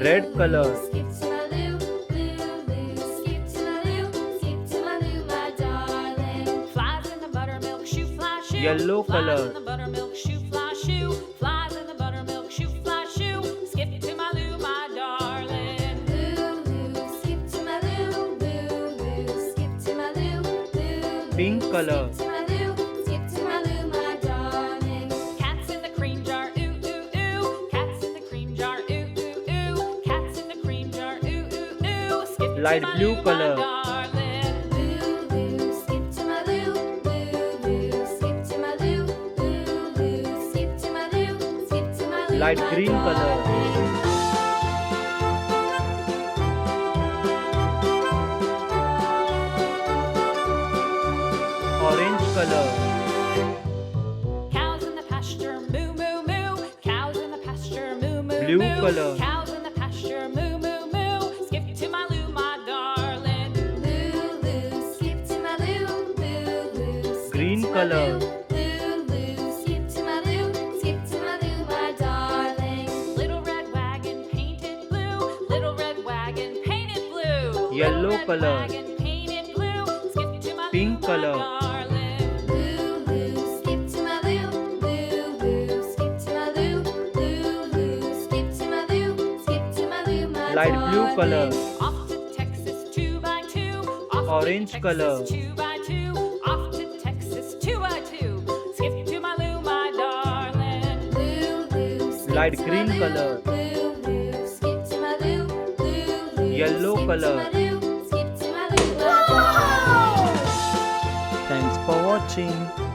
red color, skip to my loo, loo, loo, skip to my loo, skip to my loo, my darling. Flies in the buttermilk shoe, fly shoe. yellow Flies color, in the buttermilk shoe, fly shoe. Flies in the buttermilk shoe, fly shoe. Skip to my loo, my darling. Loo, loo, skip to my loo, loo, loo, skip to my loo, loo, pink loo, color, skip to my loo, skip to my loo, my darling. Cats in the cream jar, ooh, ooh, ooh. Cats in the cream jar, ooh, ooh, ooh. Cats in the cream jar, ooh, ooh, ooh. Skip to light my blue loo, color, my darling. Loo, loo, skip to my loo, loo, loo, skip to my loo, loo, loo, skip to my loo, skip to my loo, light my green color, darling. orange color, Cows in the pasture, moo, moo, moo. Cows in the pasture, moo, moo, blue moo. color, Cows in the pasture, moo, moo, moo. Skip to my loo, my darling. Loo, loo, skip to my loo, loo, loo. Skip green to my color, loo, loo, loo. Skip to my loo, skip to my loo, my darling. Little red wagon painted blue. Little red wagon painted blue. Yellow Little red color, wagon painted blue. Skip to my pink loo, color, my darling. Loo, loo, skip to my loo, loo, loo. Skip to my loo, loo, loo. Skip to my loo, skip to my loo, my light blue color, darling. Off to Texas 2 by 2. Off orange to color, Texas 2 by 2. Off to Texas 2 by 2. Skip to my loo, my darling. Loo, loo, skip light to my green loo, color, loo, loo. Skip to my loo, loo, loo. yellow Skip to color. my loo, skip to my loo, my darling. Thanks for watching.